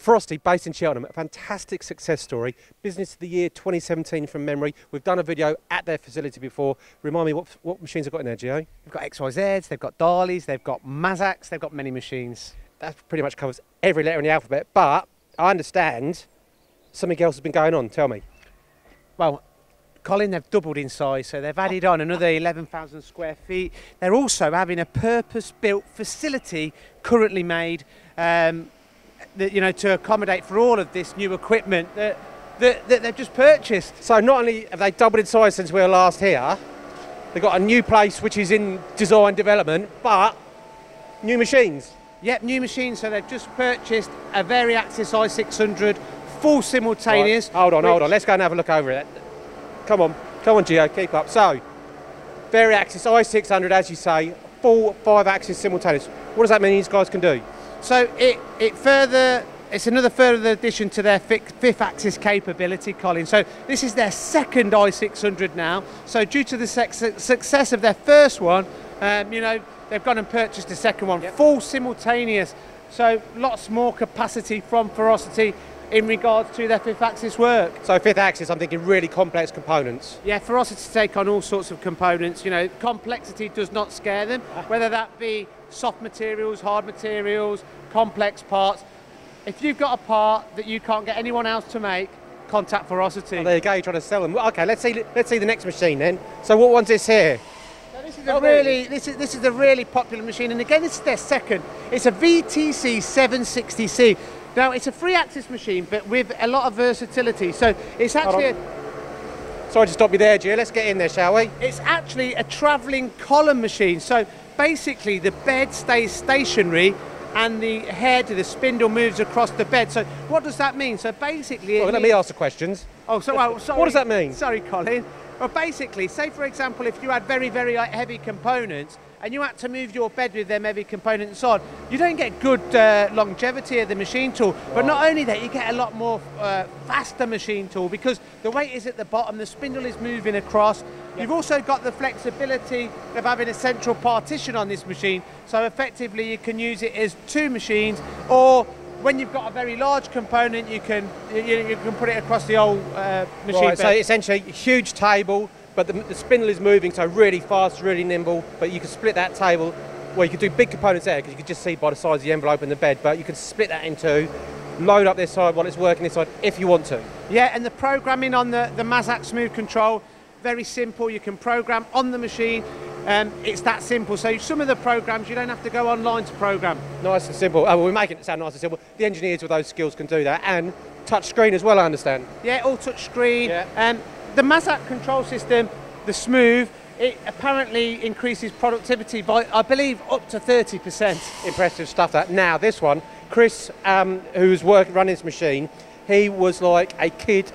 Ferrositi, based in Cheltenham, a fantastic success story. Business of the year 2017 from memory. We've done a video at their facility before. Remind me, what machines have got in there, Gio? They've got XYZs, they've got Dalis, they've got Mazaks, they've got many machines. That pretty much covers every letter in the alphabet, but I understand something else has been going on. Tell me. Well, Colin, they've doubled in size, so they've added on another 11,000 square feet. They're also having a purpose-built facility currently made to accommodate for all of this new equipment that they've just purchased. So not only have they doubled in size since we were last here, they've got a new place which is in design development, but new machines. Yep, new machines. So they've just purchased a Variaxis i600 full simultaneous. Right. Hold on. Let's go and have a look over it. Come on, Gio, keep up. So, Variaxis i600, as you say, full 5-axis simultaneous. What does that mean these guys can do? So it's another further addition to their fifth axis capability, Colin. So this is their second i600 now. So due to the success of their first one, they've gone and purchased a second one, yep. Full simultaneous. So lots more capacity from Ferrositi in regards to their fifth axis work. So fifth axis, I'm thinking really complex components. Yeah, Ferrositi take on all sorts of components. Complexity does not scare them, whether that be soft materials, hard materials, complex parts. If you've got a part that you can't get anyone else to make, contact Ferrositi. Oh, there you go, you're trying to sell them. Okay, let's see the next machine then. So what one's this here? So this is a really popular machine, and again, this is their second. It's a VTC 760C. Now, it's a 3-axis machine, but with a lot of versatility. So it's actually Sorry to stop you there, Gio. Let's get in there, shall we? It's actually a travelling column machine. So basically, the bed stays stationary, and the the spindle moves across the bed. So what does that mean? So basically... Well, let me ask the questions. Oh, sorry. What does that mean? Sorry, Colin. Well, basically, say, for example, if you had very, very heavy components, and you had to move your bed with them heavy components on, you don't get good longevity of the machine tool. Right. But not only that, you get a lot more faster machine tool because the weight is at the bottom, the spindle is moving across. Yep. You've also got the flexibility of having a central partition on this machine, so effectively you can use it as two machines, or when you've got a very large component, you can put it across the whole machine. Right, so essentially, huge table, but the spindle is moving, so really fast, really nimble, but you can split that table. Well, you could do big components there, because you can just see by the size of the envelope in the bed, but you can split that in two, load up this side while it's working this side, if you want to. Yeah, and the programming on the Mazak Smooth Control, very simple. You can program on the machine. It's that simple. So some of the programs, you don't have to go online to program. Nice and simple. Oh, well, we're making it sound nice and simple. The engineers with those skills can do that, and touch screen as well, I understand. Yeah, all touch screen. Yeah. The Mazak control system, the Smooth, it apparently increases productivity by, I believe, up to 30%. Impressive stuff, that. Now, this one, Chris, who's running this machine, he was like a kid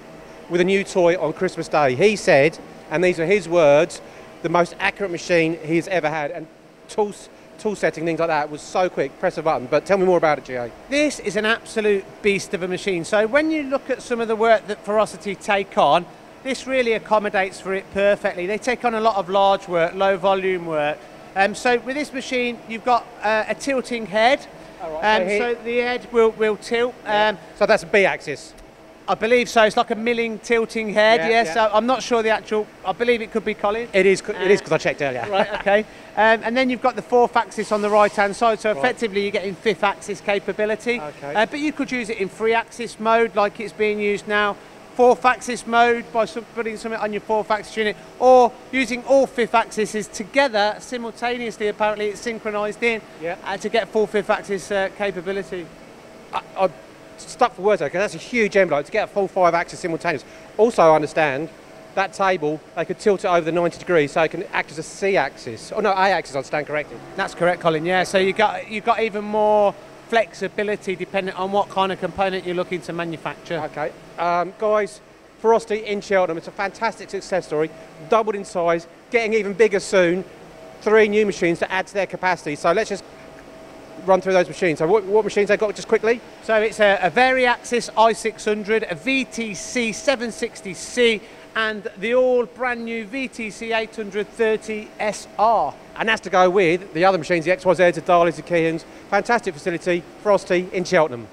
with a new toy on Christmas Day. He said, and these are his words, the most accurate machine he's ever had, and tool setting, things like that, was so quick, press a button. But tell me more about it, Gio. This is an absolute beast of a machine. So when you look at some of the work that Ferrositi take on, this really accommodates for it perfectly. They take on a lot of large work, low volume work. So with this machine, you've got a tilting head. All right, so the head will tilt. Yeah. So that's a B-axis. I believe so. It's like a milling, tilting head. Yeah. So I'm not sure the actual. I believe it could be Colin. It is because I checked earlier. Right. Okay. And then you've got the fourth axis on the right-hand side. So effectively, you're getting fifth axis capability. Okay. But you could use it in 3-axis mode, like it's being used now. 4th axis mode by putting something on your 4th axis unit, or using all 5th axes together simultaneously. Apparently, it's synchronised in to get full 5th axis capability. I'm stuck for words though, because that's a huge envelope to get a full 5-axis simultaneous. Also, I understand that table, they could tilt it over the 90 degrees so it can act as a C-axis. Oh no, A-axis, I stand corrected. That's correct, Colin. Yeah. So you've got even more flexibility depending on what kind of component you're looking to manufacture. Okay, guys, Ferrositi in Cheltenham, it's a fantastic success story, doubled in size, getting even bigger soon, 3 new machines to add to their capacity. So let's just run through those machines. So what machines they've got just quickly? So it's a Variaxis i600, a VTC 760C, and the all brand new VTC 830 SR. And that's to go with the other machines, the XYZs, the Dalis, the Keyens. Fantastic facility, Ferrositi in Cheltenham.